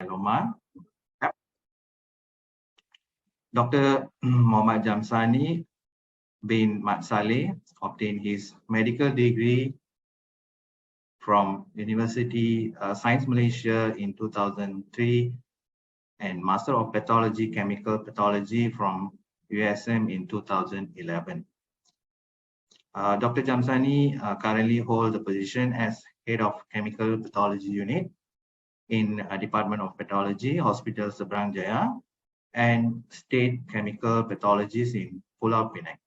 myeloma. Dr. Muhammad Jamsani bin Mat Saleh obtained his medical degree from University Science Malaysia in 2003 and Master of Pathology, Chemical Pathology from USM in 2011. Dr. Jamsani currently holds the position as Head of Chemical Pathology Unit in Department of Pathology, Hospital Seberang Jaya, and State Chemical Pathologist in Pulau Pinang.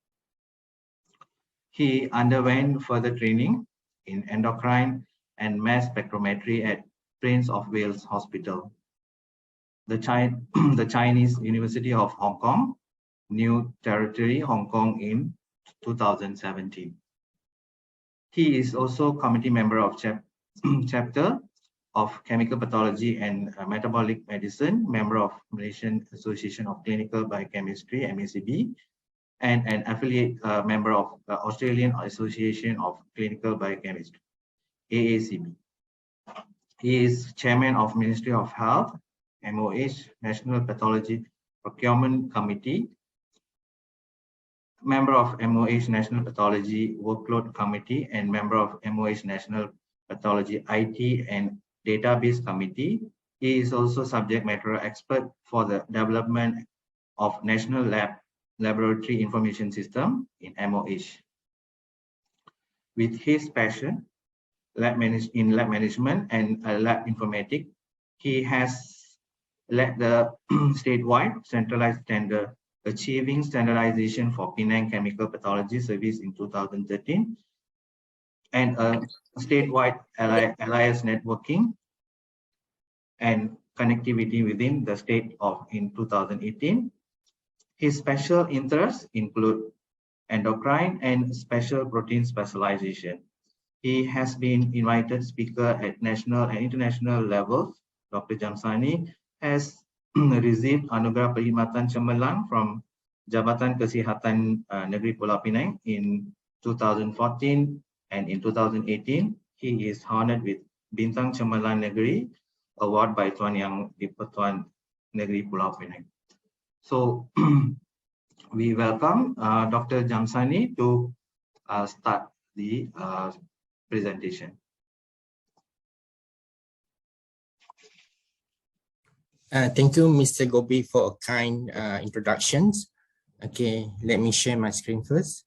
He underwent further training in endocrine and mass spectrometry at Prince of Wales Hospital, the Chinese University of Hong Kong, New Territory, Hong Kong in 2017. He is also committee member of chapter of Chemical Pathology and Metabolic Medicine, member of Malaysian Association of Clinical Biochemistry, MACB, and an affiliate member of the Australian Association of Clinical Biochemistry, AACB. He is chairman of Ministry of Health, MOH, National Pathology Procurement Committee, member of MOH National Pathology Workload Committee, and member of MOH National Pathology IT and Database Committee. He is also subject matter expert for the development of National Laboratory Information System in MOH. With his passion in lab management and lab informatics, he has led the statewide centralized tender achieving standardization for Penang Chemical Pathology Service in 2013 and a statewide alliance networking and connectivity within the state in 2018. His special interests include endocrine and special protein specialization. He has been invited speaker at national and international levels. Dr. Jamsani has received Anugerah Perkhidmatan Cemerlang from Jabatan Kesihatan Negeri Pulau Pinang in 2014, and in 2018 he is honored with Bintang Cemerlang Negeri Award by Tuan Yang di-Pertuan Negeri Pulau Pinang. So we welcome Dr. Jamsani to start the presentation. Thank you, Mr. Gobi, for a kind introductions. Okay, let me share my screen first.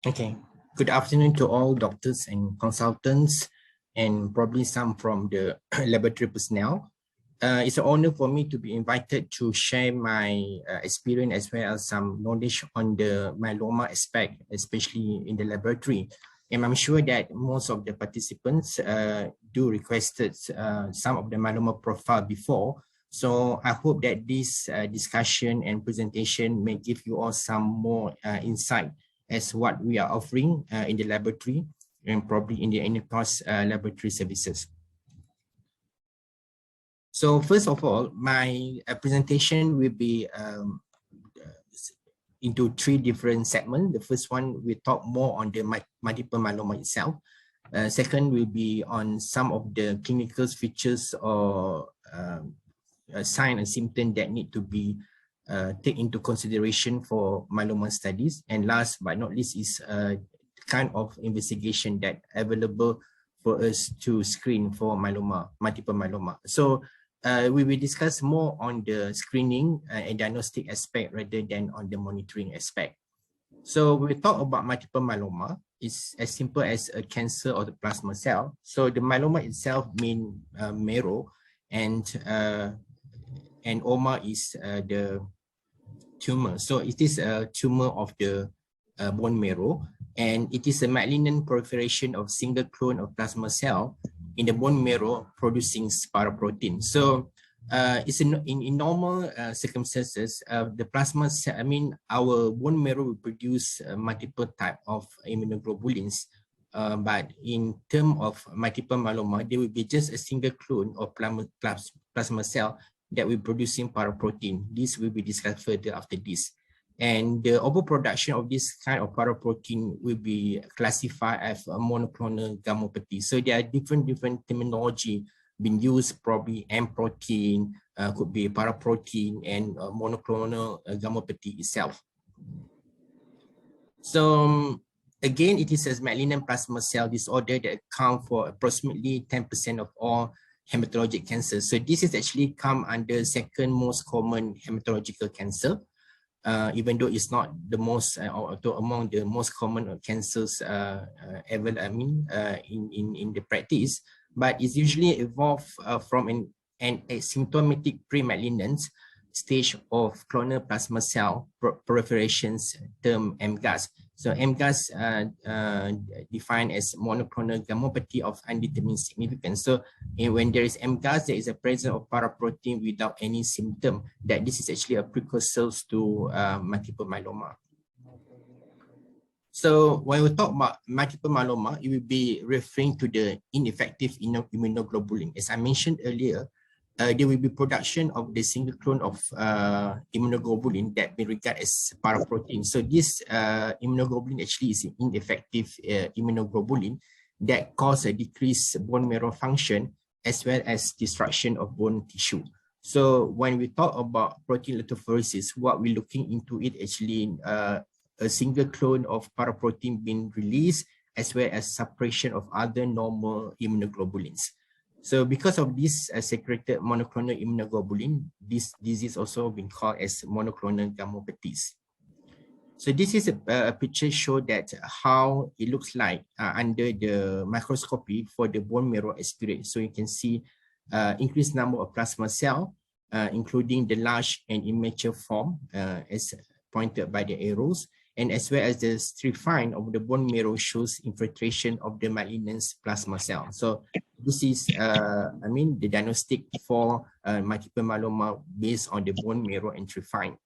Okay, good afternoon to all doctors and consultants, and probably some from the laboratory personnel. It's an honor for me to be invited to share my experience as well as some knowledge on the myeloma aspect, especially in the laboratory. And I'm sure that most of the participants do requested some of the myeloma profile before. So I hope that this discussion and presentation may give you all some more insight as what we are offering in the laboratory and probably in the in-course laboratory services. So first of all, my presentation will be into three different segments. The first one, we talk more on the multiple myeloma itself. Second will be on some of the clinical features or sign and symptom that need to be take into consideration for myeloma studies, and last but not least is kind of investigation that available for us to screen for myeloma, multiple myeloma. So we will discuss more on the screening and diagnostic aspect rather than on the monitoring aspect. So when we talk about multiple myeloma, it's as simple as a cancer of the plasma cell. So the myeloma itself means marrow, and oma is the tumor. So it is a tumor of the bone marrow, and it is a malignant proliferation of single clone of plasma cell in the bone marrow producing paraprotein. So it's in normal circumstances, the plasma cell, our bone marrow will produce multiple type of immunoglobulins. But in terms of multiple myeloma, there will be just a single clone of plasma cell that will producing paraprotein. This will be discussed further after this. And the overproduction of this kind of paraprotein will be classified as a monoclonal gammopathy. So there are different terminology being used, probably M protein, could be paraprotein, and monoclonal gammopathy itself. So again, it is a malignant plasma cell disorder that account for approximately 10% of all hematologic cancers. So this is actually come under second most common hematological cancer, even though it's not the most or among the most common cancers ever. In the practice, but it's usually evolved from an asymptomatic pre-malignant stage of clonal plasma cell proliferations, termed MGUS. So MGUS defined as monoclonal gammopathy of undetermined significance. So when there is MGUS, there is a presence of paraprotein without any symptom, that this is actually a precursor to multiple myeloma. So when we talk about multiple myeloma, it will be referring to the ineffective immunoglobulin. As I mentioned earlier, there will be production of the single clone of immunoglobulin that we regard as paraprotein. So this immunoglobulin actually is an ineffective immunoglobulin that causes a decreased bone marrow function as well as destruction of bone tissue. So when we talk about protein electrophoresis, what we're looking into it actually a single clone of paraprotein being released as well as suppression of other normal immunoglobulins. So because of this secreted monoclonal immunoglobulin, this disease also been called as monoclonal gammopathies. So this is a picture show that how it looks like under the microscopy for the bone marrow experience. So you can see increased number of plasma cell, including the large and immature form as pointed by the arrows, and as well as the stratification of the bone marrow shows infiltration of the malignant plasma cell. So this is, the diagnostic for multiple myeloma based on the bone marrow and stratification.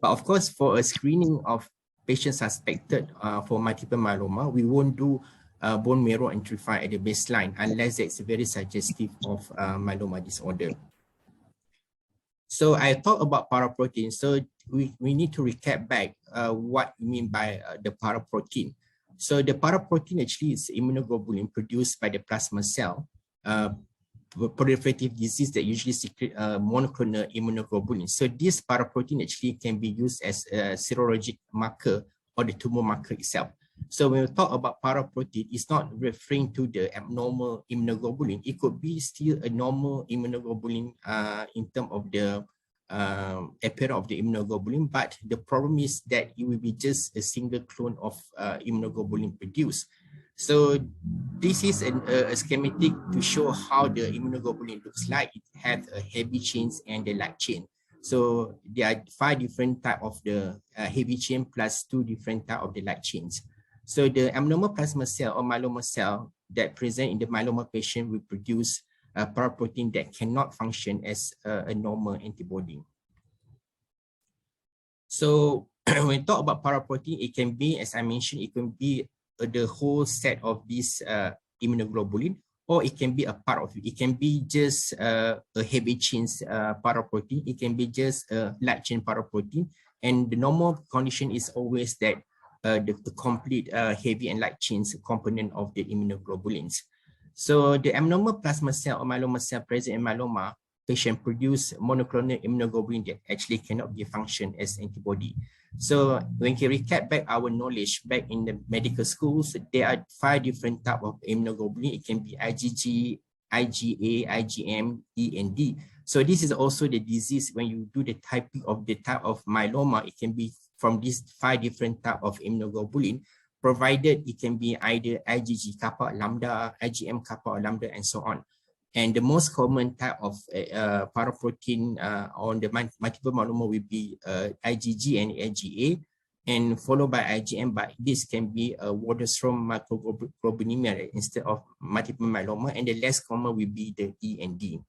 But of course, for a screening of patients suspected for multiple myeloma, we won't do bone marrow and stratification at the baseline unless it's very suggestive of myeloma disorder. So I talked about paraprotein. So we need to recap back what we mean by the paraprotein. So the paraprotein actually is immunoglobulin produced by the plasma cell, proliferative disease that usually secrete monoclonal immunoglobulin. So this paraprotein actually can be used as a serologic marker or the tumor marker itself. So when we talk about paraprotein, it's not referring to the abnormal immunoglobulin. It could be still a normal immunoglobulin in terms of the appearance of the immunoglobulin, but the problem is that it will be just a single clone of immunoglobulin produced. So this is a schematic to show how the immunoglobulin looks like. It has a heavy chains and the light chain. So there are 5 different types of the heavy chain plus 2 different types of the light chains. So the abnormal plasma cell or myeloma cell that present in the myeloma patient will produce a paraprotein that cannot function as a normal antibody. So when we talk about paraprotein, it can be, as I mentioned, it can be the whole set of these immunoglobulin, or it can be a part of it. It can be just a heavy chain paraprotein. It can be just a light chain paraprotein. And the normal condition is always that the complete heavy and light chains component of the immunoglobulins. So the abnormal plasma cell or myeloma cell present in myeloma patient produce monoclonal immunoglobulin that actually cannot be functioned as antibody. So when we recap back our knowledge back in the medical schools, there are 5 different types of immunoglobulin. It can be IgG, IgA, IgM, E, and D. So this is also the disease when you do the typing of the type of myeloma, it can be from these 5 different type of immunoglobulin, provided it can be either IgG kappa lambda, IgM kappa or lambda, and so on. And the most common type of paraprotein on the multiple myeloma will be IgG and IgA, and followed by IgM, but this can be a Waldenstrom macroglobulinemia instead of multiple myeloma, and the less common will be the E and D.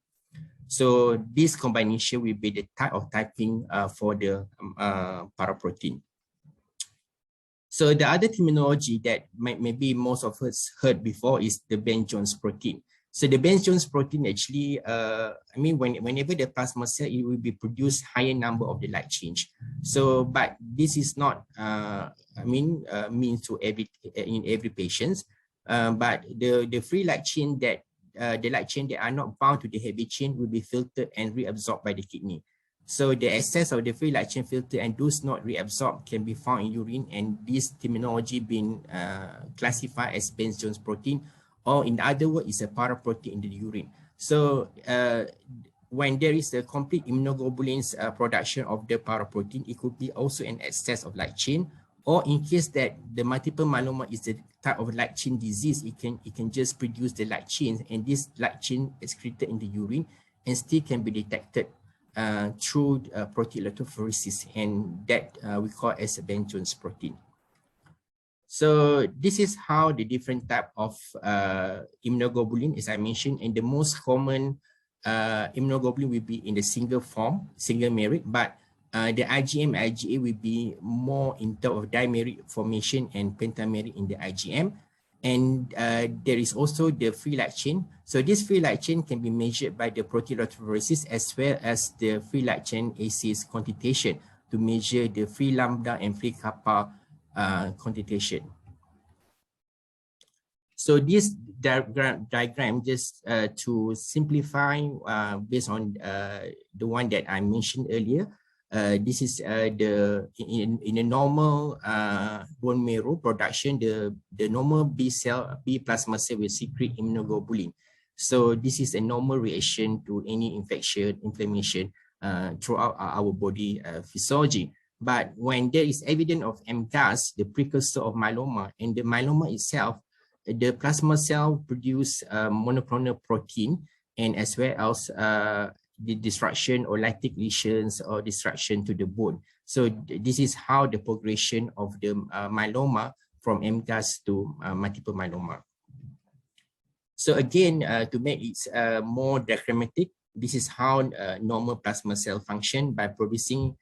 So this combination will be the type of typing for the paraprotein. So the other terminology that maybe most of us heard before is the Ben-Jones protein. So the Ben-Jones protein actually, I mean, whenever the plasma cell, it will be produce higher number of the light change. So, but this is not, means to in every patient. But the free light chain that the light chain that are not bound to the heavy chain will be filtered and reabsorbed by the kidney. So the excess of the free light chain filter and those not reabsorbed can be found in urine, and this terminology been classified as Ben-Jones protein, or in other words, it's a paraprotein in the urine. So when there is a complete immunoglobulins production of the paraprotein, it could be also an excess of light chain, or in case that the multiple myeloma is the type of light chain disease, it can just produce the light chain, and this light chain is excreted in the urine and still can be detected through protein electrophoresis, and that we call as a Ben-Jones protein. So this is how the different type of immunoglobulin, as I mentioned, and the most common immunoglobulin will be in the single form, single merit, but the IgM, IgA will be more in terms of dimeric formation and pentameric in the IgM. And there is also the free light chain. So this free light chain can be measured by the protein electrophoresis as well as the free light chain assays quantitation to measure the free lambda and free kappa quantitation. So this diagram just to simplify based on the one that I mentioned earlier. This is in a normal bone marrow production, the normal B plasma cell will secrete immunoglobulin. So this is a normal reaction to any infection, inflammation throughout our body physiology. But when there is evidence of MGUS, the precursor of myeloma, and the myeloma itself, the plasma cell produce monoclonal protein, and as well as the destruction or lytic lesions or destruction to the bone. So this is how the progression of the myeloma from MGUS to multiple myeloma. So again, to make it more diagrammatic, this is how normal plasma cell function by producing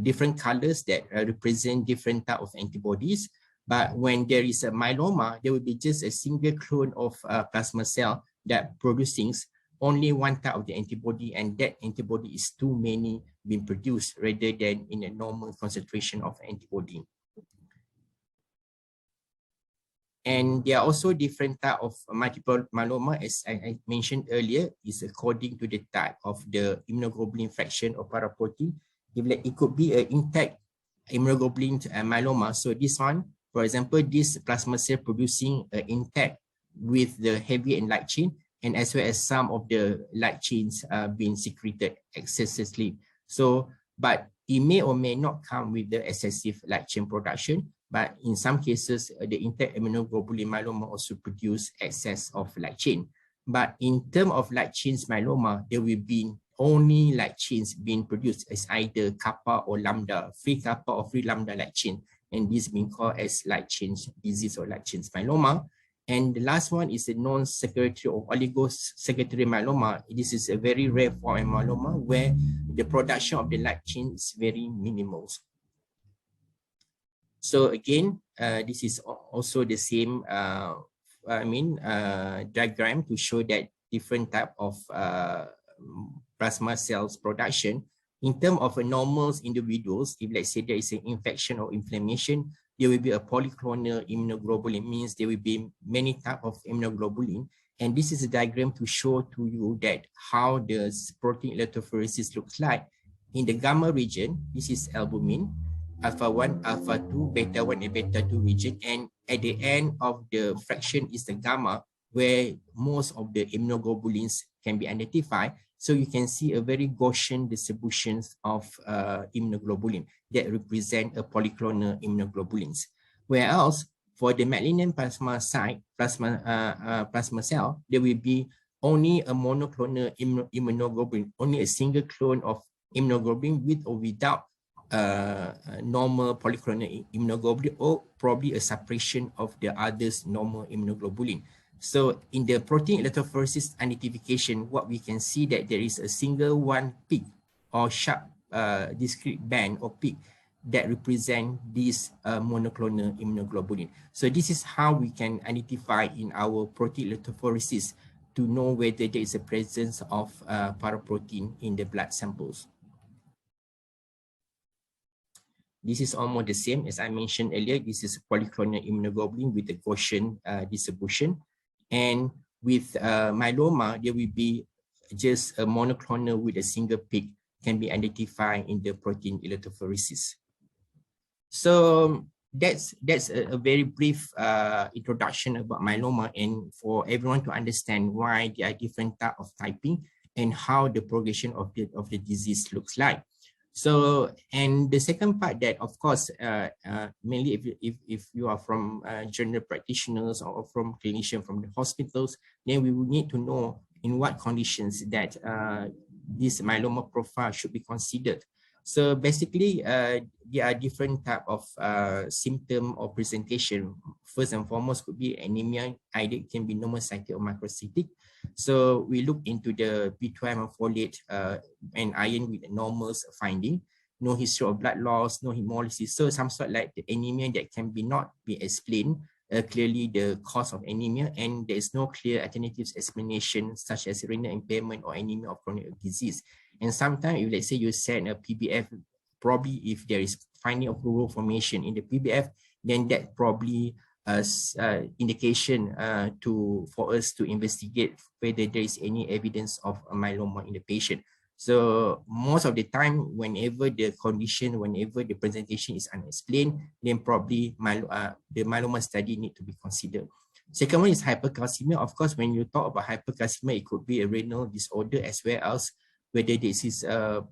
different colors that represent different type of antibodies. But when there is a myeloma, there will be just a single clone of plasma cell that producing only one type of the antibody, and that antibody is too many being produced rather than in a normal concentration of antibody. And there are also different type of multiple myeloma, as I mentioned earlier, is according to the type of the immunoglobulin fraction or paraprotein. It could be an intact immunoglobulin myeloma. So this one, for example, this plasma cell producing intact with the heavy and light chain, and as well as some of the light chains being secreted excessively. So, but it may or may not come with the excessive light chain production, but in some cases, the intact immunoglobulin myeloma also produce excess of light chain. But in terms of light chains myeloma, there will be only light chains being produced as either kappa or lambda, free kappa or free lambda light chain, and this being called as light chains disease or light chains myeloma. And the last one is a non-secretory or oligosecretory myeloma. This is a very rare form of myeloma where the production of the light chain is very minimal. So again, this is also the same diagram to show that different type of plasma cells production. In terms of a normal individuals, if let's say there is an infection or inflammation, there will be a polyclonal immunoglobulin, means there will be many types of immunoglobulin. And this is a diagram to show to you that how the protein electrophoresis looks like. In the gamma region, this is albumin, alpha 1, alpha 2, beta 1, and beta 2 region. And at the end of the fraction is the gamma, where most of the immunoglobulins can be identified. So you can see a very Gaussian distributions of immunoglobulin that represent a polyclonal immunoglobulins. Whereas for the malignant plasma site, plasma cell, there will be only a monoclonal immunoglobulin, only a single clone of immunoglobulin with or without normal polyclonal immunoglobulin, or probably a suppression of the others normal immunoglobulin. So in the protein electrophoresis identification, what we can see that there is a single one peak or sharp discrete band or peak that represent this monoclonal immunoglobulin. So this is how we can identify in our protein electrophoresis to know whether there is a presence of paraprotein in the blood samples. This is almost the same as I mentioned earlier. This is polyclonal immunoglobulin with the Gaussian distribution. And with myeloma, there will be just a monoclonal with a single peak can be identified in the protein electrophoresis. So that's a very brief introduction about myeloma, and for everyone to understand why there are different type of typing and how the progression of the disease looks like. So, and the second part that, of course, mainly if you are from general practitioners or from clinicians from the hospitals, then we will need to know in what conditions that this myeloma profile should be considered. So basically, there are different type of symptom or presentation. First and foremost could be anemia, either it can be normocytic or microcytic. So we look into the B12 and folate and iron with normals finding, no history of blood loss, no hemolysis. So some sort like the anemia that can not be explained clearly the cause of anemia, and there is no clear alternative explanation such as renal impairment or anemia of chronic disease. And sometimes if let's say you send a PBF, probably if there is finding of rural formation in the PBF, then that probably indication for us to investigate whether there is any evidence of a myeloma in the patient. So most of the time, whenever the condition, whenever the presentation is unexplained, then probably the myeloma study need to be considered. Second one is hypercalcemia. Of course, when you talk about hypercalcemia, it could be a renal disorder as well as whether this is a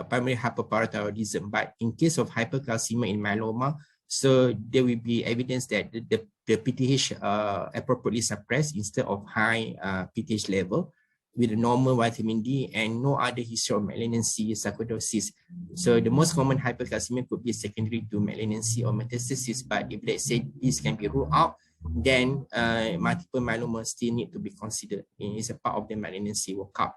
primary hyperparathyroidism. But in case of hypercalcemia in myeloma, so there will be evidence that the PTH appropriately suppressed instead of high PTH level with a normal vitamin D and no other history of malignancy, sarcoidosis. So the most common hypercalcemia could be secondary to malignancy or metastasis. But if let's say this can be ruled out, then multiple myeloma still need to be considered. It's a part of the malignancy workup.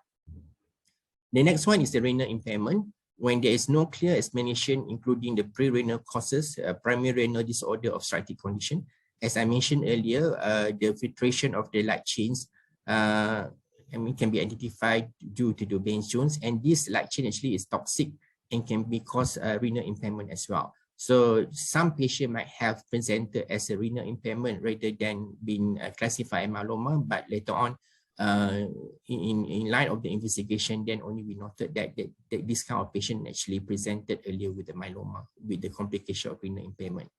The next one is the renal impairment. When there is no clear explanation, including the pre-renal causes, primary renal disorder obstructive condition. As I mentioned earlier, the filtration of the light chains can be identified due to the Baines Jones, and this light chain actually is toxic and can be cause renal impairment as well. So some patient might have presented as a renal impairment rather than being classified as myeloma, but later on, in light of the investigation, then only we noted that this kind of patient actually presented earlier with the myeloma with the complication of renal impairment.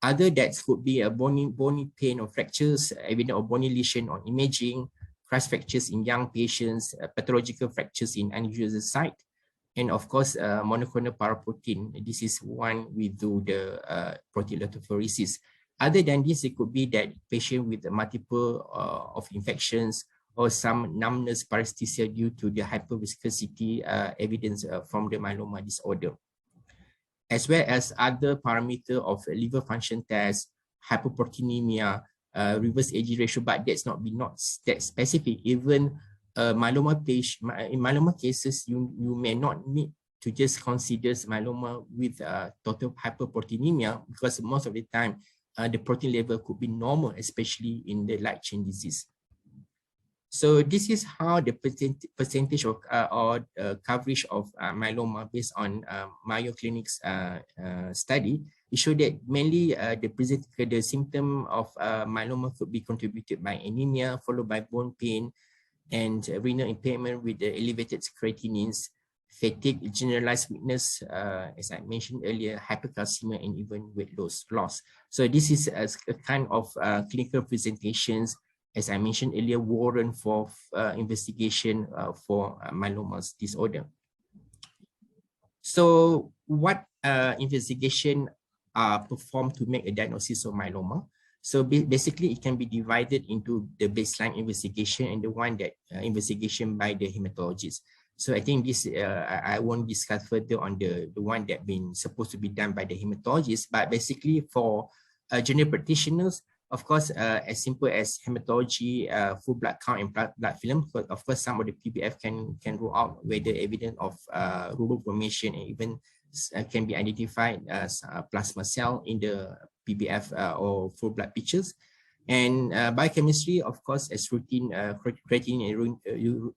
Other that could be a bony pain or fractures, evidence of bony lesion on imaging, crust fractures in young patients, pathological fractures in unusual site, and of course, monoclonal paraprotein. This is one we do the protein electrophoresis. Other than this, it could be that patient with multiple of infections or some numbness paresthesia due to the hyperviscosity evidence from the myeloma disorder, as well as other parameter of liver function test, hypoproteinemia, reverse AG ratio, but that's not that specific. Even myeloma patient, in myeloma cases, you may not need to just consider myeloma with total hyperproteinemia, because most of the time the protein level could be normal, especially in the light chain disease. So this is how the percentage of coverage of myeloma based on Mayo Clinic's study. It showed that mainly the symptom of myeloma could be contributed by anemia, followed by bone pain and renal impairment with the elevated creatinines, fatigue, generalized weakness, as I mentioned earlier, hypercalcemia, and even weight loss. So this is a kind of clinical presentations as I mentioned earlier, warrant for investigation for myeloma's disorder. So what investigation are performed to make a diagnosis of myeloma? So basically, it can be divided into the baseline investigation and the one that investigation by the hematologist. So I think this, I won't discuss further on the one that been supposed to be done by the hematologist, but basically for general practitioners, of course, as simple as hematology, full blood count and blood film. But of course, some of the PBF can rule out whether evidence of rural formation and even can be identified as plasma cell in the PBF or full blood pictures. And biochemistry, of course, as routine creatinine and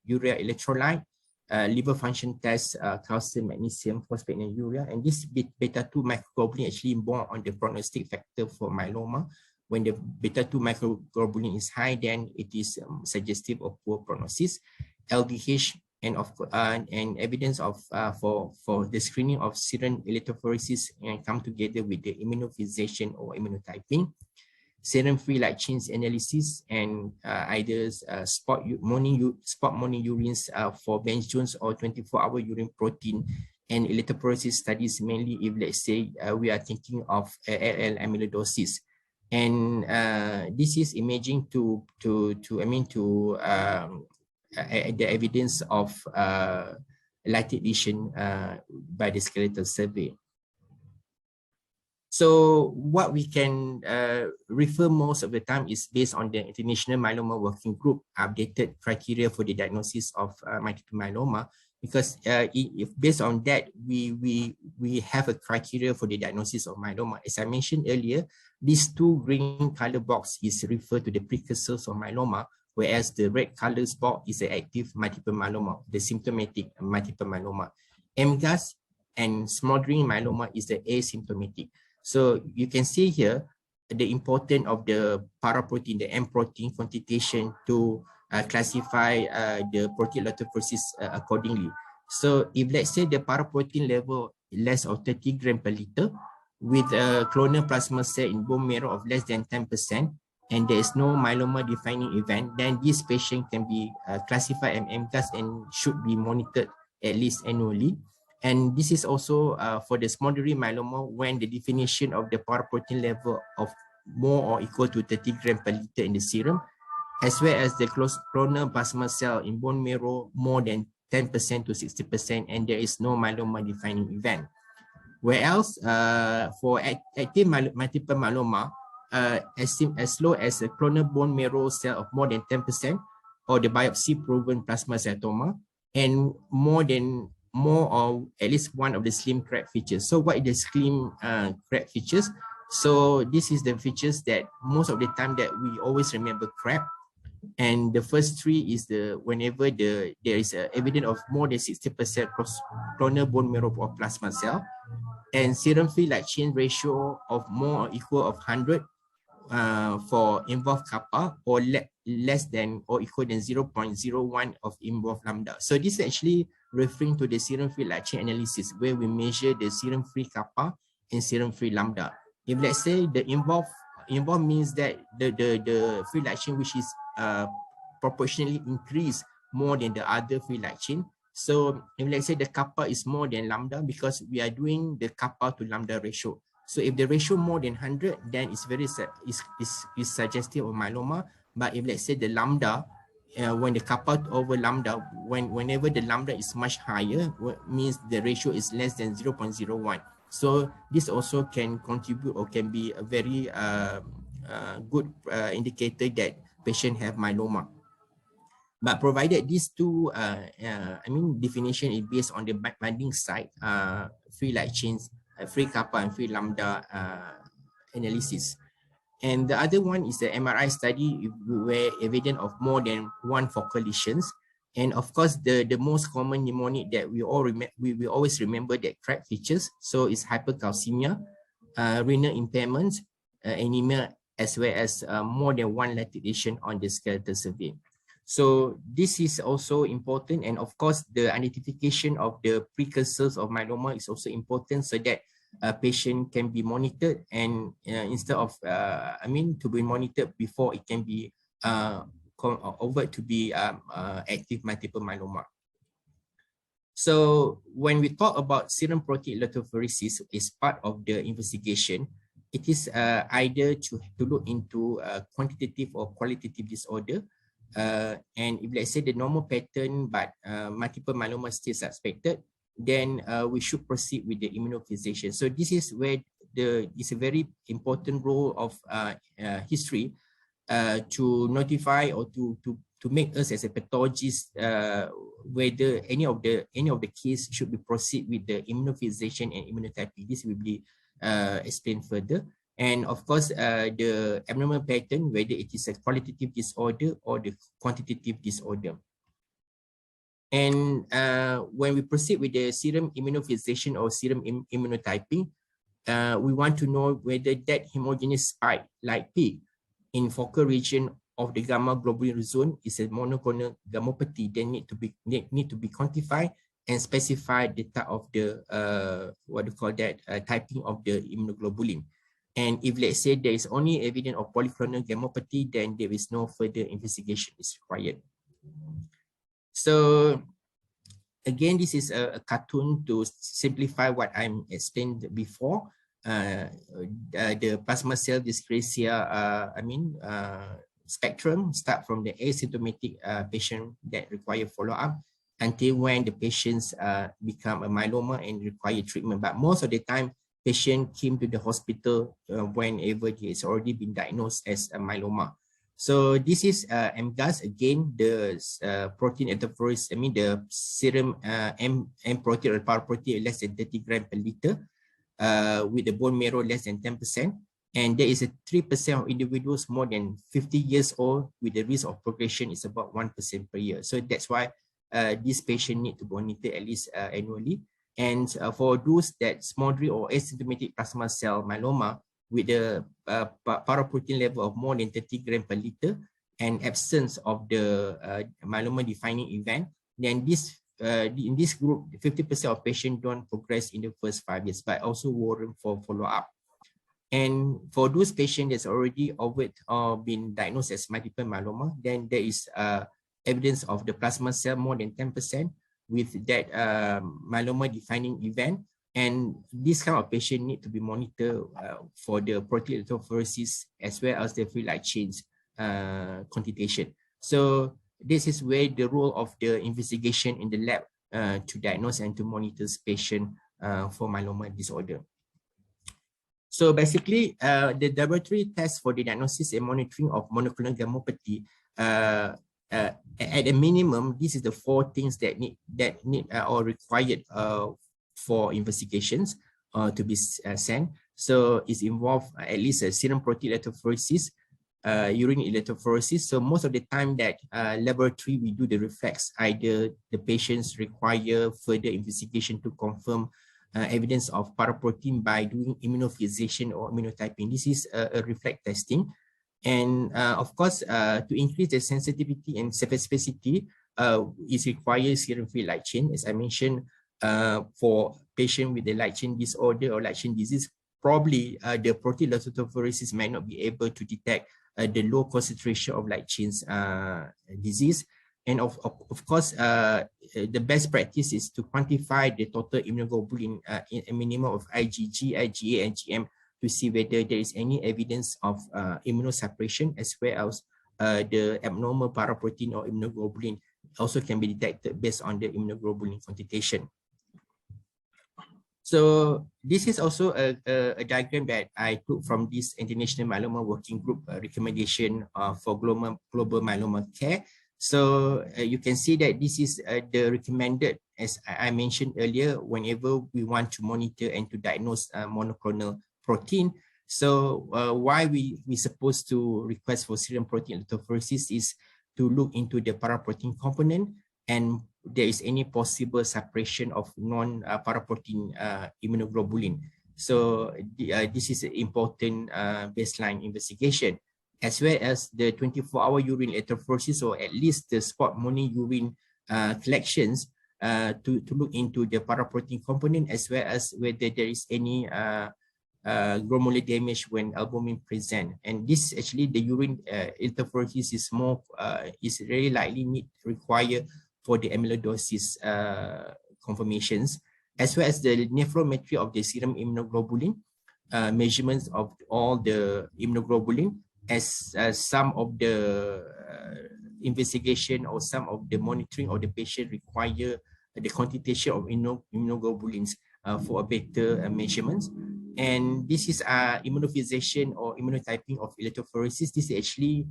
urea electrolyte, liver function tests, calcium, magnesium, phosphate, and urea. And this beta-2 microglobulin actually more on the prognostic factor for myeloma. When the beta-2 microglobulin is high, then it is suggestive of poor prognosis. LDH and evidence of for the screening of serum electrophoresis and come together with the immunophysician or immunotyping. Serum free light chains analysis and either spot morning urines for bench Jones or 24-hour urine protein and electrophoresis studies, mainly if let's say we are thinking of LL amyloidosis. And this is imaging the evidence of lighted lesion by the skeletal survey. So what we can refer most of the time is based on the International Myeloma Working Group updated criteria for the diagnosis of multiple myeloma, because if based on that, we have a criteria for the diagnosis of myeloma. As I mentioned earlier, these two green color box is referred to the precursors of myeloma, whereas the red color box is the active multiple myeloma, the symptomatic multiple myeloma. MGUS and smoldering myeloma is the asymptomatic. So you can see here the importance of the paraprotein, the M protein quantitation to classify the protein electrophoresis accordingly. So if let's say the paraprotein level less of 30 grams per liter with a clonal plasma cell in bone marrow of less than 10%, and there is no myeloma defining event, then this patient can be classified as MGUS and should be monitored at least annually. And this is also for the smoldering myeloma when the definition of the paraprotein level of more or equal to 30 grams per liter in the serum, as well as the clonal plasma cell in bone marrow more than 10% to 60%, and there is no myeloma defining event. Whereas for active multiple myeloma, as low as a clonal bone marrow cell of more than 10%, or the biopsy proven plasmacytoma, and more or at least one of the slim crack features. So what is the slim crack features? So this is the features that most of the time that we always remember crack. And the first three is whenever there is evidence of more than 60% clonal bone marrow or plasma cell, and serum free light chain ratio of more or equal of 100 for involved kappa, or less than or equal than 0.01 of involved lambda. So this is actually referring to the serum free light chain analysis, where we measure the serum free kappa and serum free lambda. If let's say the involved means that the free light chain which is proportionally increased more than the other free light chain. So if let's say the kappa is more than lambda, because we are doing the kappa to lambda ratio. So if the ratio more than 100, then it's very is suggestive of myeloma. But if let's say the lambda, when the kappa over lambda, whenever the lambda is much higher, means the ratio is less than 0.01. So this also can contribute or can be a very good indicator that patient have myeloma. But provided these two, definition is based on the binding site, free light chains, free kappa and free lambda analysis. And the other one is the MRI study where evidence of more than one focal lesions. And of course, the most common mnemonic that we always remember that crack features. So it's hypercalcemia, renal impairment, anemia, as well as more than one lateral lesion on the skeletal survey. So this is also important, and of course, the identification of the precursors of myeloma is also important, so that a patient can be monitored, and instead of to be monitored before it can be overt to be active multiple myeloma. So when we talk about serum protein electrophoresis as part of the investigation, it is either to look into quantitative or qualitative disorder. And if let's say the normal pattern but multiple myeloma still suspected, then we should proceed with the immunofixation. So this is where it's a very important role of history to notify or to make us as a pathologist whether any of the case should be proceed with the immunofixation and immunotherapy. This will be explained further. And of course, the abnormal pattern, whether it is a qualitative disorder or the quantitative disorder. And when we proceed with the serum immunofixation or serum immunotyping, we want to know whether that homogeneous spike like peak in focal region of the gamma globulin zone is a monoclonal gammopathy. Then need to be quantified and specify the type of the typing of the immunoglobulin. And if let's say there is only evidence of polyclonal gammopathy, then there is no further investigation is required. So again, this is a cartoon to simplify what I'm explained before. The plasma cell dyscrasia, spectrum start from the asymptomatic patient that require follow-up until when the patients become a myeloma and require treatment. But most of the time, patient came to the hospital whenever he has already been diagnosed as a myeloma. So this is MGUS, again, the protein electrophoresis, the serum M protein or paraprotein less than 30 grams per liter, with the bone marrow less than 10%. And there is a 3% of individuals more than 50 years old with the risk of progression is about 1% per year. So that's why this patient need to monitor at least annually. And for those that smoldering or asymptomatic plasma cell myeloma with the paraprotein level of more than 30 grams per liter and absence of the myeloma defining event, then this in this group, 50% of patients don't progress in the first 5 years, but also warrant for follow-up. And for those patients that's already overt or been diagnosed as multiple myeloma, then there is evidence of the plasma cell more than 10% with that myeloma defining event. And this kind of patient need to be monitored for the protein electrophoresis as well as the free light chains quantitation. So this is where the role of the investigation in the lab to diagnose and to monitor patient for myeloma disorder. So basically, the laboratory test for the diagnosis and monitoring of monoclonal gammopathy, at a minimum, this is the 4 things that need or required for investigations to be sent. So it's involved at least a serum protein electrophoresis, urine electrophoresis. So most of the time that laboratory we do the reflex, either the patients require further investigation to confirm evidence of paraprotein by doing immunofixation or immunotyping. This is a reflex testing. And of course, to increase the sensitivity and specificity, it requires serum-free light chain. As I mentioned, for patient with the light chain disorder or light chain disease, probably the protein electrophoresis might not be able to detect the low concentration of light chains disease. And of course, the best practice is to quantify the total immunoglobulin in a minimum of IgG, IgA, and GM to see whether there is any evidence of immunosuppression as well as the abnormal paraprotein or immunoglobulin also can be detected based on the immunoglobulin quantitation. So this is also a diagram that I took from this International Myeloma Working Group recommendation for global myeloma care. So you can see that this is the recommended, as I mentioned earlier, whenever we want to monitor and to diagnose monoclonal protein. So why we supposed to request for serum protein electrophoresis is to look into the paraprotein component and there is any possible suppression of non-paraprotein immunoglobulin. So this is an important baseline investigation, as well as the 24-hour urine electrophoresis, or at least the spot morning urine collections to look into the paraprotein component, as well as whether there is any glomerular damage when albumin present, and this actually the urine electrophoresis is more is very likely require for the amyloidosis confirmations, as well as the nephrometry of the serum immunoglobulin, measurements of all the immunoglobulin, as some of the investigation or some of the monitoring of the patient require the quantitation of immunoglobulins for a better measurements. And this is immunofixation or immunotyping of electrophoresis. This is actually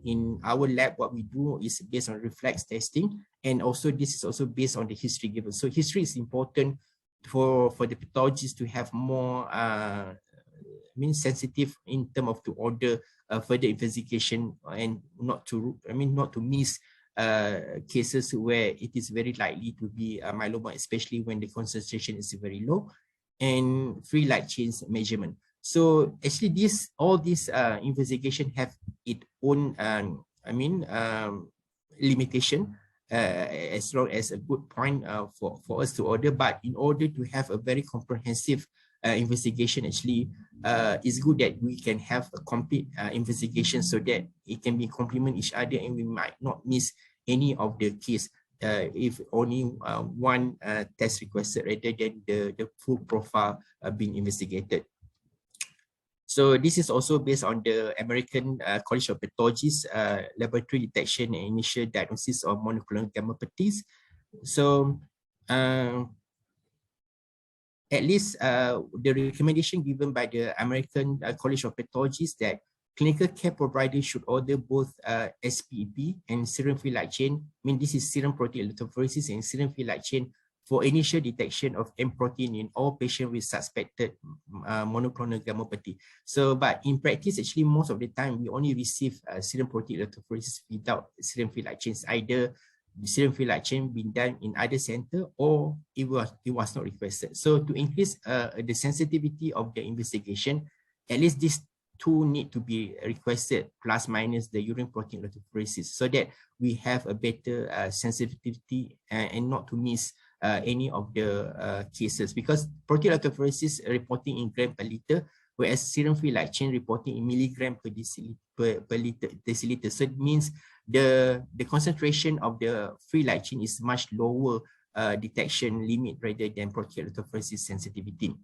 in our lab, what we do is based on reflex testing, and also this is also based on the history given. So history is important for the pathologist to have more sensitive in terms of to order further investigation, and not to miss cases where it is very likely to be myeloma, especially when the concentration is very low, and free light chains measurement. So actually all these investigation have its own limitation, as long as a good point for us to order. But in order to have a very comprehensive investigation, actually it's good that we can have a complete investigation, so that it can be complement each other, and we might not miss any of the case if only one test requested rather than the full profile being investigated. So this is also based on the American College of Pathologists laboratory detection and initial diagnosis of monoclonal gammopathies. So at least the recommendation given by the American College of Pathologists that clinical care providers should order both SPEP and serum free light chain. This is serum protein electrophoresis and serum free light chain for initial detection of M protein in all patients with suspected monoclonal gammopathy. So, but in practice, actually, most of the time, we only receive serum protein electrophoresis without serum free light chains. Either the serum free light chain being done in either center, or it was not requested. So, to increase the sensitivity of the investigation, at least these two need to be requested, plus minus the urine protein electrophoresis, so that we have a better sensitivity and not to miss any of the cases, because protein electrophoresis reporting in gram per liter, whereas serum free light chain reporting in milligram per deciliter. So it means the concentration of the free light chain is much lower detection limit rather than protein electrophoresis sensitivity.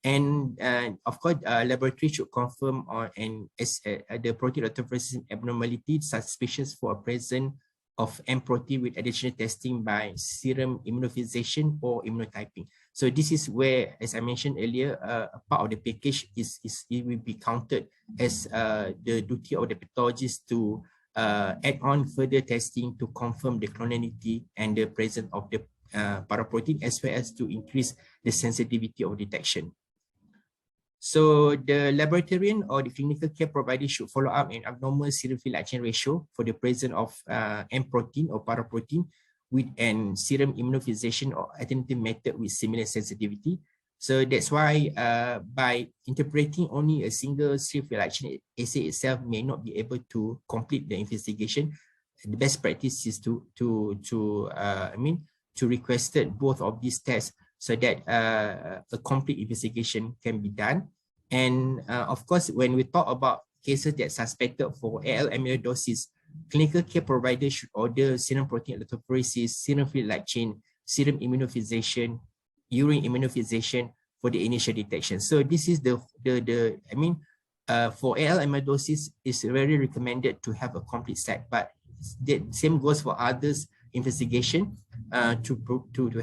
And of course, laboratory should confirm the protein electrophoresis abnormality suspicious for a presence of M protein with additional testing by serum immunofixation or immunotyping. So this is where, as I mentioned earlier, a part of the package it will be counted as the duty of the pathologist to add on further testing to confirm the clonality and the presence of the paraprotein, as well as to increase the sensitivity of detection. So the laboratorian or the clinical care provider should follow up an abnormal serum free light chain ratio for the presence of M protein or paraprotein with an serum immunofixation or alternative method with similar sensitivity. So that's why by interpreting only a single serum free light chain assay itself may not be able to complete the investigation. The best practice is to request both of these tests, so that a complete investigation can be done. And of course, when we talk about cases that suspected for AL amyloidosis, clinical care providers should order serum protein electrophoresis, serum free light chain, serum immunofixation, urine immunofixation for the initial detection. So this is for AL amyloidosis, it's very recommended to have a complete set, but the same goes for others investigation to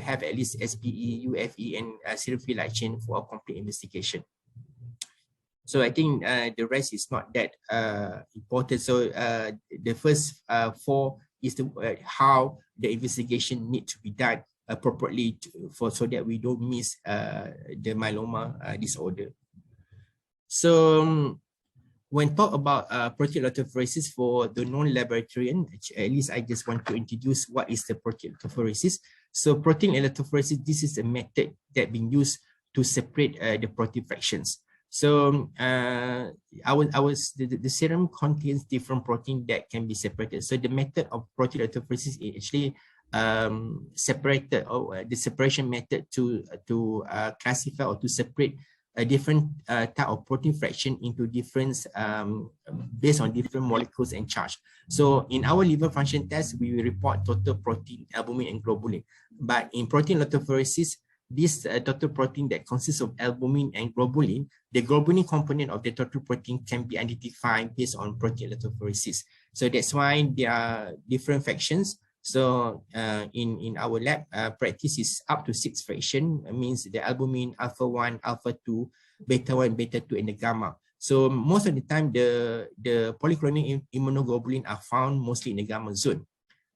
have at least SPE, UFE, and serum free light chain for a complete investigation. So I think the rest is not that important. So the first four is how the investigation need to be done appropriately so that we don't miss the myeloma disorder. So when talk about protein electrophoresis for the non-laboratorian, at least I just want to introduce what is the protein electrophoresis. So protein electrophoresis, this is a method that being used to separate the protein fractions. So the serum contains different protein that can be separated. So the method of protein electrophoresis is actually separated, or the separation method to classify or to separate a different type of protein fraction into different based on different molecules and charge. So in our liver function test, we will report total protein, albumin, and globulin. But in protein electrophoresis, this total protein that consists of albumin and globulin, the globulin component of the total protein can be identified based on protein electrophoresis. So that's why there are different fractions. So in our lab practice is up to 6 fraction. Means the albumin, alpha 1, alpha 2, beta 1, beta 2, and the gamma. So most of the time, the polyclonal immunoglobulin are found mostly in the gamma zone.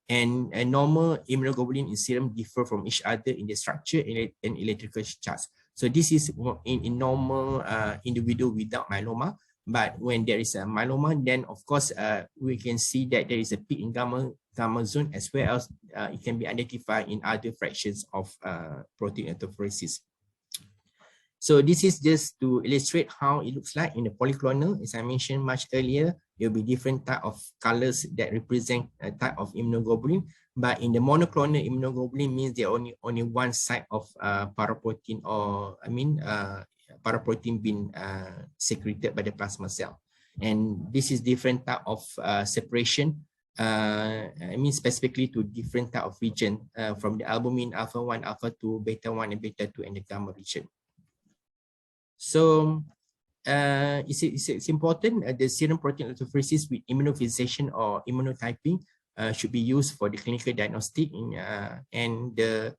And normal immunoglobulin in serum differ from each other in the structure and electrical charge. So this is in normal individual without myeloma. But when there is a myeloma, then of course we can see that there is a peak in gamma zone, as well as it can be identified in other fractions of protein electrophoresis. So this is just to illustrate how it looks like in the polyclonal. As I mentioned much earlier, there will be different type of colors that represent a type of immunoglobulin. But in the monoclonal immunoglobulin means there only one side of paraprotein, or paraprotein being secreted by the plasma cell. And this is different type of separation. Specifically to different type of region from the albumin, alpha 1, alpha 2, beta 1, and beta 2, and the gamma region. So it's important the serum protein electrophoresis with immunofixation or immunotyping should be used for the clinical diagnostic and the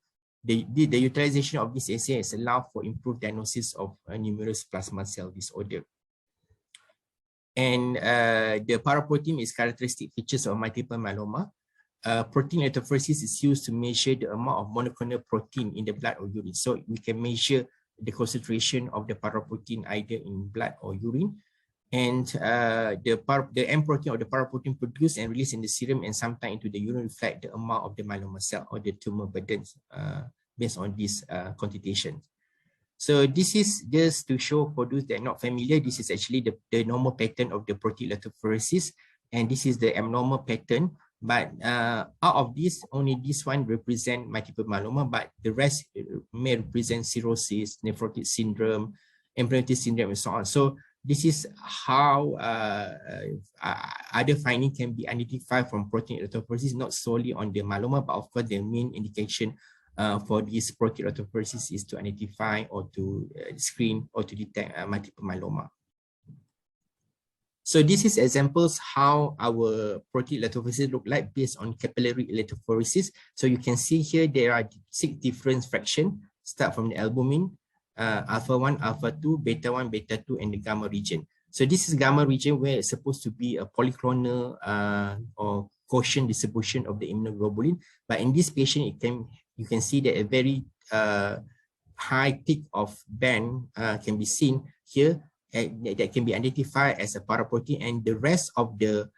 utilization of this assay has allowed for improved diagnosis of numerous plasma cell disorder. And the paraprotein is characteristic features of multiple myeloma. Protein electrophoresis is used to measure the amount of monoclonal protein in the blood or urine. So we can measure the concentration of the paraprotein either in blood or urine. And the M protein or the paraprotein produced and released in the serum and sometimes into the urine reflect the amount of the myeloma cell or the tumor burden based on this quantitation. So this is just to show for those that are not familiar, this is actually the normal pattern of the protein electrophoresis, and this is the abnormal pattern. But out of this, only this one represent multiple myeloma, but the rest may represent cirrhosis, nephrotic syndrome, implanted syndrome, and so on. So this is how other findings can be identified from protein electrophoresis, not solely on the myeloma, but of course the main indication for this protein electrophoresis is to identify or to screen or to detect multiple myeloma. So this is examples how our protein electrophoresis look like based on capillary electrophoresis. So you can see here there are 6 different fractions, start from the albumin, alpha 1, alpha 2, beta 1, beta 2, and the gamma region. So this is gamma region where it's supposed to be a polyclonal or quotient distribution of the immunoglobulin. But in this patient, you can see that a very high peak of band can be seen here. That can be identified as a paraprotein, and the rest of the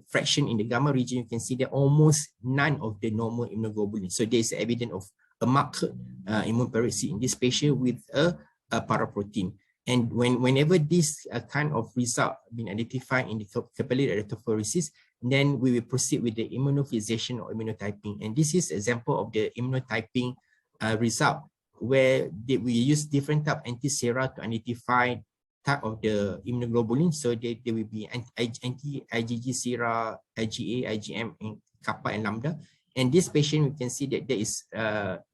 fraction in the gamma region, you can see that almost none of the normal immunoglobulin. So there is evidence of a marked immune paresthesia in this patient with a paraprotein. And whenever this kind of result been identified in the capillary electrophoresis, then we will proceed with the immunofixation or immunotyping. And this is example of the immunotyping result, where we use different type of anti-sera to identify type of the immunoglobulin. So there will be anti-IgG sera, IgA, IgM, and kappa and lambda. And this patient, we can see that there is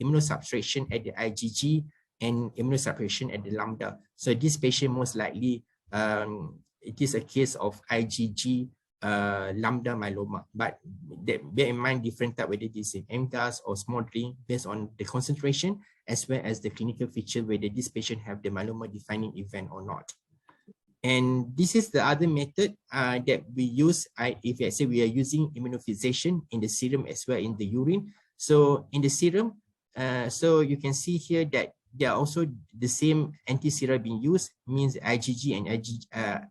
immunosuppression at the IgG and immunosuppression at the lambda. So this patient most likely, it is a case of IgG lambda myeloma, but bear in mind different type, whether this is MGUS or smoldering, based on the concentration as well as the clinical feature, whether this patient have the myeloma defining event or not. And this is the other method that we use. If I say we are using immunofixation in the serum as well in the urine. So in the serum, so you can see here that there are also the same anti-sera being used, means IgG and IgA,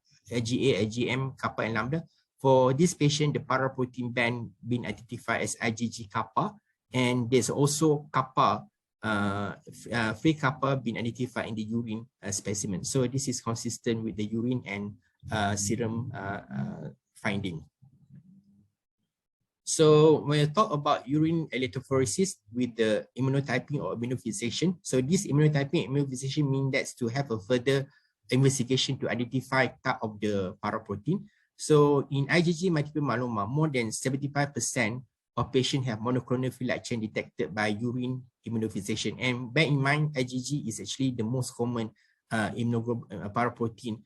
IgM, kappa and lambda. For this patient, the paraprotein band being identified as IgG kappa, and there's also kappa, free kappa being identified in the urine specimen. So this is consistent with the urine and serum finding. So when you talk about urine electrophoresis with the immunotyping or immunofixation, so this immunotyping and immunofixation means that's to have a further investigation to identify type of the paraprotein. So in IgG multiple myeloma, more than 75% of patients have monoclonal free light chain detected by urine immunofixation. And bear in mind, IgG is actually the most common paraprotein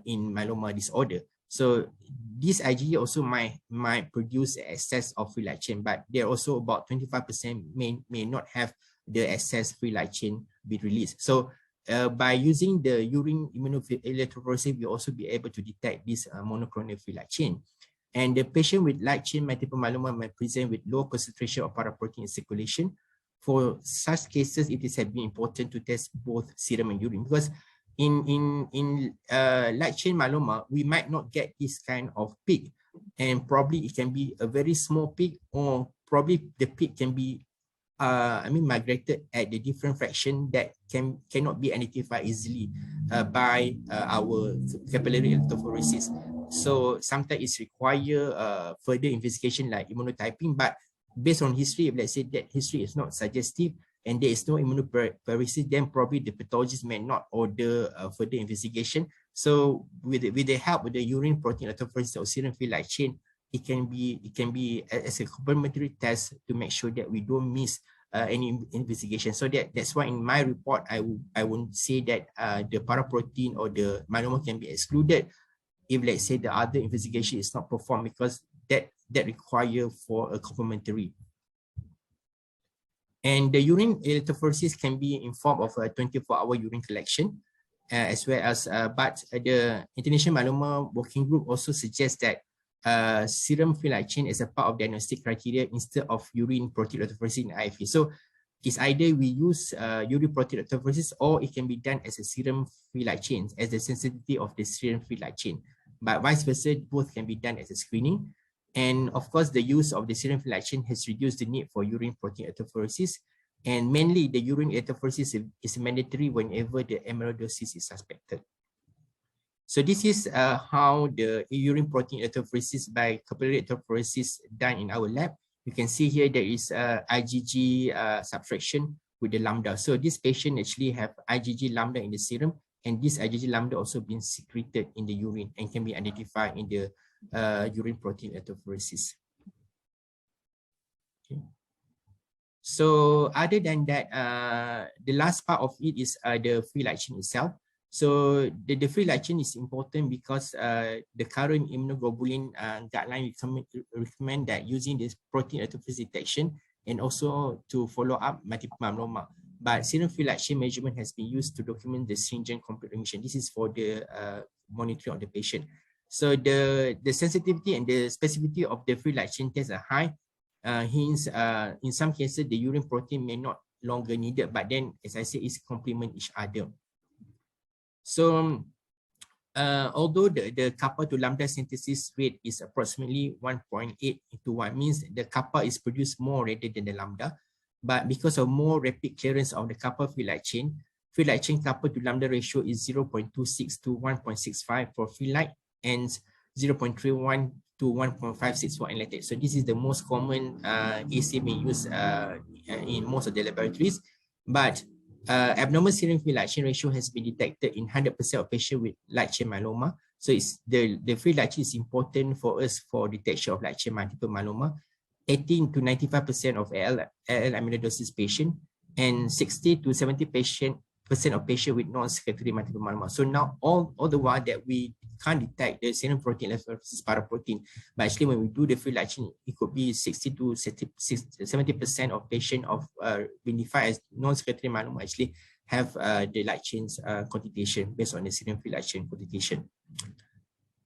in myeloma disorder. So this IgE also might produce excess of free light chain, but there are also about 25% may not have the excess free light chain be released. So by using the urine immunoelectrophoresis, we also be able to detect this monoclonal free light chain. And the patient with light chain multiple myeloma may present with low concentration of paraprotein in circulation. For such cases, it is been important to test both serum and urine, because in light chain myeloma, we might not get this kind of peak, and probably it can be a very small peak, or probably the peak can be migrated at the different fraction that cannot be identified easily by our capillary electrophoresis. So sometimes it's require further investigation like immunotyping, but based on history, if let's say that history is not suggestive and there is no immunophoresis, then probably the pathologist may not order further investigation. So with the help of the urine protein electrophoresis or serum free light chain, it can be as a complementary test to make sure that we don't miss any investigation. So that's why in my report, I won't say that the paraprotein or the myeloma can be excluded if let's say the other investigation is not performed, because that require for a complementary. And the urine electrophoresis can be in form of a 24-hour urine collection, as well as, but the International Myeloma Working Group also suggests that serum free light chain as a part of diagnostic criteria instead of urine protein electrophoresis in IFE. So it's either we use urine protein electrophoresis, or it can be done as a serum free light chain as the sensitivity of the serum free light chain. But vice versa, both can be done as a screening. And of course, the use of the serum free light chain has reduced the need for urine protein electrophoresis. And mainly the urine electrophoresis is mandatory whenever the amyloidosis is suspected. So this is how the urine protein electrophoresis by capillary electrophoresis done in our lab. You can see here there is IgG subtraction with the lambda. So this patient actually have IgG lambda in the serum, and this IgG lambda also been secreted in the urine and can be identified in the urine protein electrophoresis. Okay. So other than that, the last part of it is the free light chain itself. So the free light chain is important because the current immunoglobulin guideline recommend that using this protein electrophoresis detection and also to follow up multiple myeloma. But serum free light chain measurement has been used to document the stringent complete remission. This is for the monitoring of the patient. So the sensitivity and the specificity of the free light chain tests are high. Hence, in some cases, the urine protein may not longer needed, but then, as I said, it's complement each other. So, although the kappa to lambda synthesis rate is approximately 1.8 into 1, means the kappa is produced more rather than the lambda. But because of more rapid clearance of the kappa free light chain kappa to lambda ratio is 0.26 to 1.65 for free light and 0.31 to 1.56 for enlated. So this is the most common assay being used in most of the laboratories. But abnormal serum free light chain ratio has been detected in 100% of patients with light chain myeloma. So it's the free light chain is important for us for detection of light chain multiple myeloma. 18 to 95% of AL amyloidosis patient, and 60 to 70% of patients with non-secretory multiple myeloma. So now all the while that we can't detect the serum protein versus paraprotein, but actually when we do the free light chain, it could be 60 to 70% of patients of being defined as non-secretory myeloma actually have the light chains quantitation based on the serum free light chain quantitation.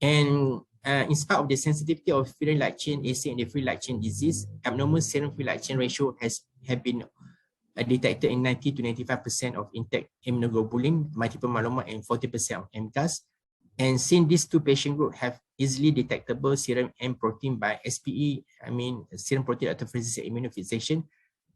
And in spite of the sensitivity of free light chain assay and the free light chain disease, abnormal serum free light chain ratio have been detected in 90 to 95% of intact immunoglobulin, multiple myeloma, and 40% of MCAS. And since these two patient groups have easily detectable serum M protein by SPE, serum protein electrophoresis and immunofixation,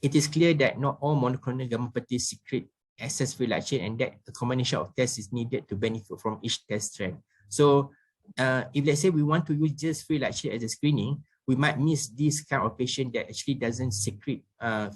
it is clear that not all monoclonal gamma proteins secrete excess free light chain, and that a combination of tests is needed to benefit from each test strand. So if let's say we want to use just free light chain as a screening, we might miss this kind of patient that actually doesn't secrete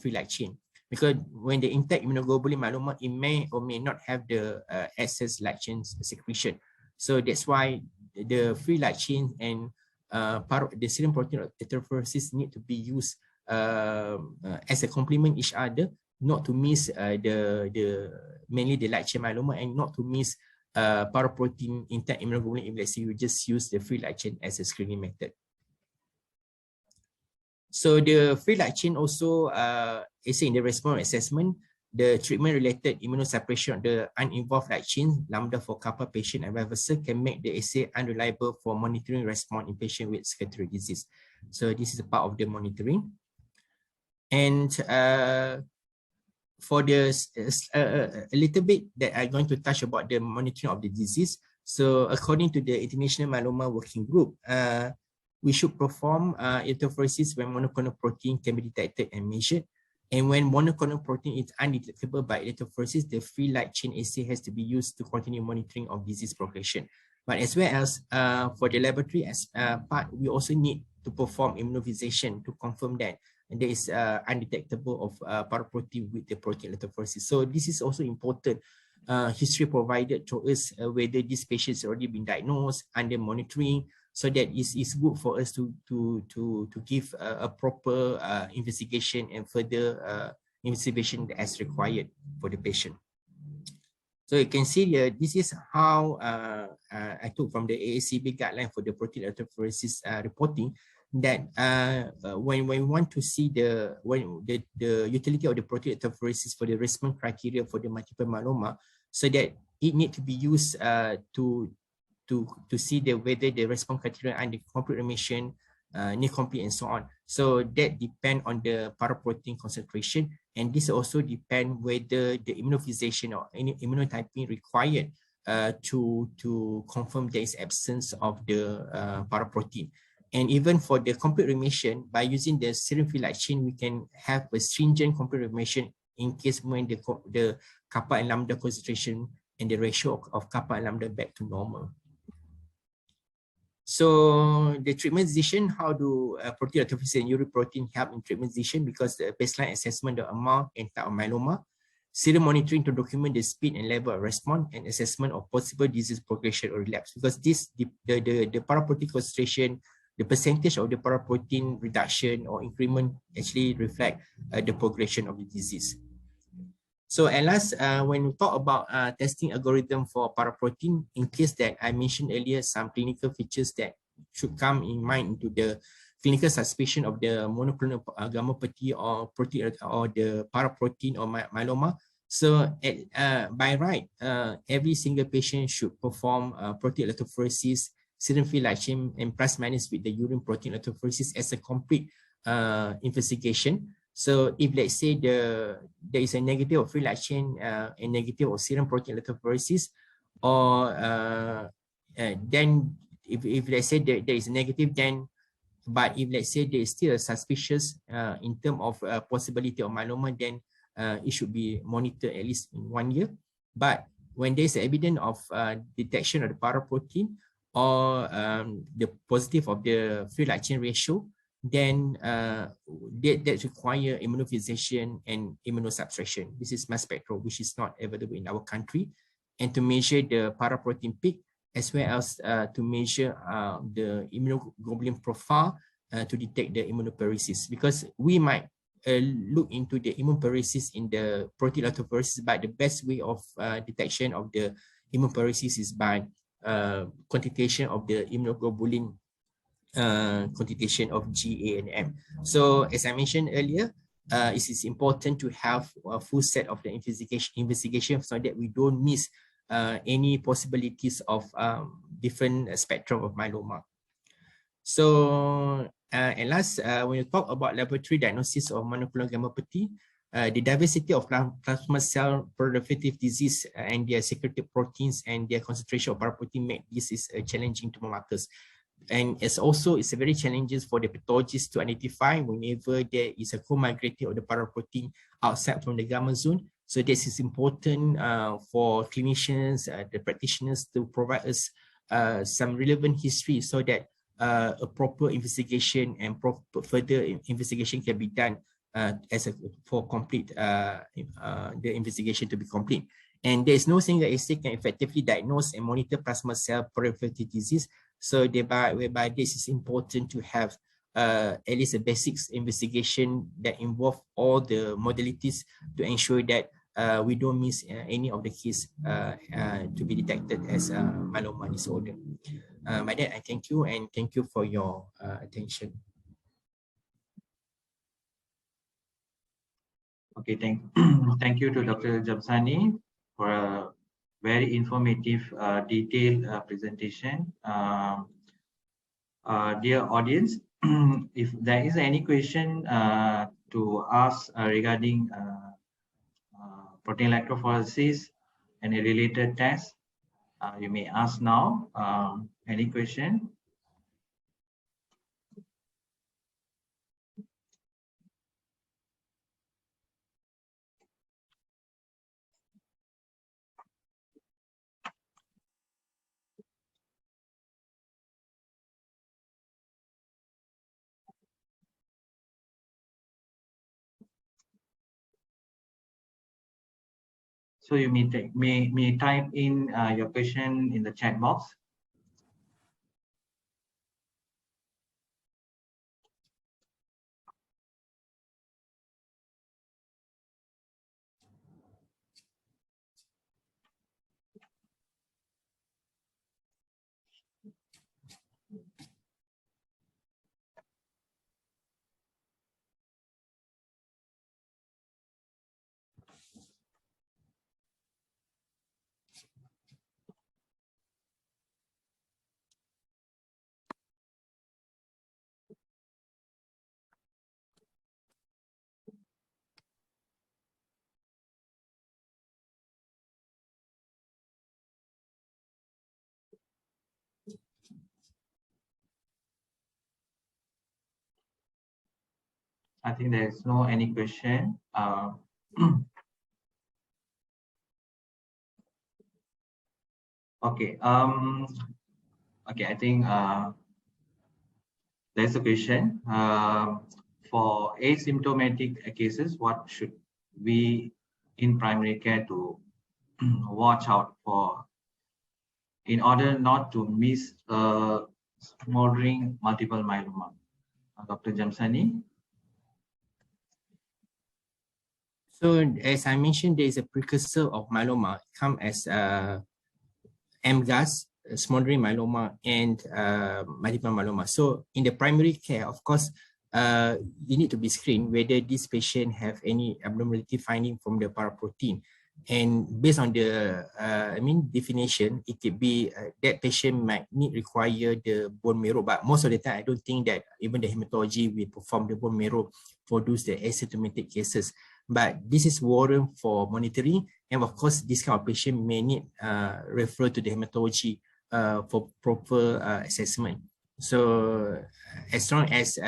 free light chain. Because when the intact immunoglobulin myeloma, it may or may not have the excess light chain secretion. So that's why the free light chain and the serum protein electrophoresis need to be used as a complement each other, not to miss mainly the light chain myeloma, and not to miss paraprotein intact immunoglobulin if let's say you just use the free light chain as a screening method. So the free light chain also, in the response assessment, the treatment-related immunosuppression of the uninvolved light chain, lambda for kappa patient and vice versa, can make the assay unreliable for monitoring response in patient with circulatory disease. So this is a part of the monitoring. And for the a little bit that I'm going to touch about the monitoring of the disease. So according to the International Myeloma Working Group, we should perform electrophoresis when monoclonal protein can be detected and measured. And when monoclonal protein is undetectable by electrophoresis, the free light chain assay has to be used to continue monitoring of disease progression. But as well as for the laboratory part, we also need to perform immunization to confirm that there is undetectable of paraprotein with the protein electrophoresis. So this is also important. History provided to us whether this patient has already been diagnosed, under monitoring, so that it's good for us to give a proper investigation and further investigation as required for the patient. So you can see here, this is how I took from the AACB guideline for the protein electrophoresis reporting, that when we want to see the utility of the protein electrophoresis for the response criteria for the multiple myeloma, so that it need to be used to see whether the response criteria and the complete remission, near complete, and so on. So that depend on the paraprotein concentration, and this also depend whether the immunization or any immunotyping required to confirm there is absence of the paraprotein. And even for the complete remission, by using the serum free light chain, we can have a stringent complete remission in case when the kappa and lambda concentration and the ratio of kappa and lambda back to normal. So the treatment decision, how do protein electrophoresis and uroprotein help in treatment decision? Because the baseline assessment, the amount and type of myeloma, serum monitoring to document the speed and level of response, and assessment of possible disease progression or relapse. Because this the paraprotein concentration, the percentage of the paraprotein reduction or increment actually reflect the progression of the disease. So at last, when we talk about testing algorithm for paraprotein, in case that I mentioned earlier, some clinical features that should come in mind into the clinical suspicion of the monoclonal gammopathy or protein or the paraprotein or myeloma. So by right, every single patient should perform protein electrophoresis, serum free light chain, and plus minus with the urine protein electrophoresis as a complete investigation. So if let's say there is a negative of free light chain and negative of serum protein electrophoresis, or then if let's say there is a negative, then but if let's say there is still a suspicious in terms of possibility of myeloma, then it should be monitored at least in 1 year. But when there is evidence of detection of the paraprotein or the positive of the free light chain ratio, then that require immunization and immunosuppression. This is mass spectral, which is not available in our country, and to measure the paraprotein peak, as well as to measure the immunoglobulin profile to detect the immunoparesis. Because we might look into the immunoparesis in the protein electrophoresis, but the best way of detection of the immunoparesis is by quantitation of the immunoglobulin quantitation of G, A, and M. So as I mentioned earlier, it is important to have a full set of the investigation so that we don't miss any possibilities of different spectrum of myeloma. So and last, when you talk about laboratory diagnosis of monoclonal gammopathy, the diversity of plasma cell proliferative disease and their secreted proteins and their concentration of paraprotein make this is challenging tumor markers. And it's a very challenging for the pathologists to identify whenever there is a co-migrating of the paraprotein outside from the gamma zone. So this is important for clinicians, the practitioners, to provide us some relevant history so that a proper investigation and further investigation can be done for complete the investigation to be complete. And there is no single assay can effectively diagnose and monitor plasma cell proliferative disease. So whereby this is important to have at least a basics investigation that involve all the modalities to ensure that we don't miss any of the case to be detected as myeloma disorder. By that, I thank you and thank you for your attention. Okay, thank you to Dr. Jamsani for a very informative, detailed presentation. Dear audience, if there is any question to ask regarding protein electrophoresis and a related test, you may ask now. Any question? So you may type in your question in the chat box. I think there is no any question. Okay. Okay. I think there's a question. For asymptomatic cases, what should we in primary care to watch out for in order not to miss smoldering multiple myeloma? Dr. Jamsani. So as I mentioned, there is a precursor of myeloma, come as MGUS, smoldering myeloma, and multiple myeloma. So in the primary care, of course, you need to be screened whether this patient have any abnormality finding from the paraprotein. And based on the definition, it could be that patient might require the bone marrow, but most of the time I don't think that even the hematology will perform the bone marrow for those the asymptomatic cases. But this is warrant for monitoring, and of course this kind of patient may need refer to the hematology for proper assessment. So as long as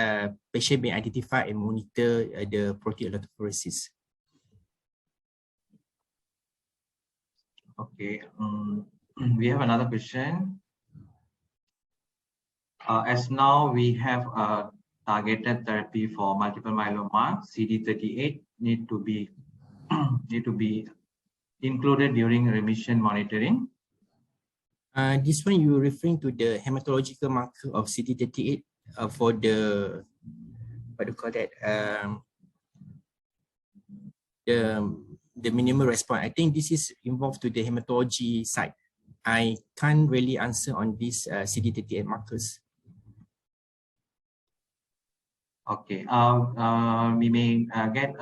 patient being identified and monitor the protein electrophoresis. Okay, we have another question. As now we have a targeted therapy for multiple myeloma, CD38 need to be included during remission monitoring. This one you're referring to the hematological marker of CD38 for the what do you call that? The minimal response. I think this is involved to the hematology side. I can't really answer on these CD38 markers. Okay. We may get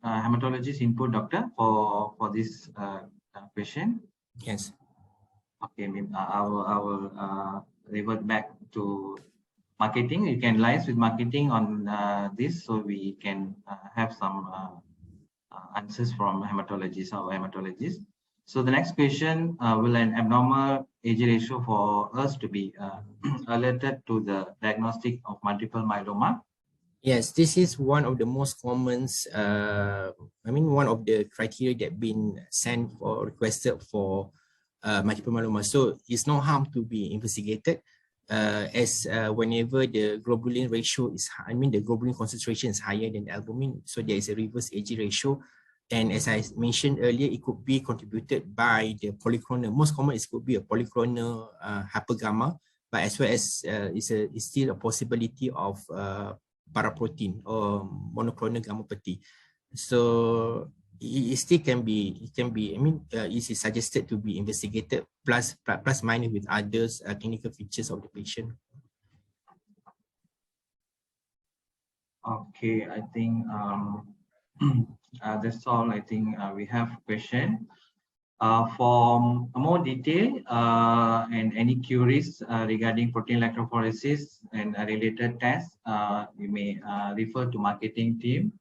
hematologist input, doctor, for this question. Yes. Okay. I will revert back to marketing. You can liaise with marketing on this, so we can have some answers from hematologists or hematologists. So the next question, will an abnormal age ratio for us to be alerted to the diagnostic of multiple myeloma? Yes, this is one of the most common, one of the criteria that been sent or requested for multiple myeloma. So it's no harm to be investigated. whenever the globulin ratio is, the globulin concentration is higher than the albumin, so there is a reverse AG ratio. And as I mentioned earlier, it could be contributed by the polyclonal. Most common, it could be a polyclonal hypergamma, but as well as it's still a possibility of paraprotein or monoclonal gammopathy. So it still can be, it is suggested to be investigated plus minus with others clinical features of the patient. Okay, I think that's all. I think we have question. For more detail and any queries regarding protein electrophoresis and related tests, you may refer to marketing team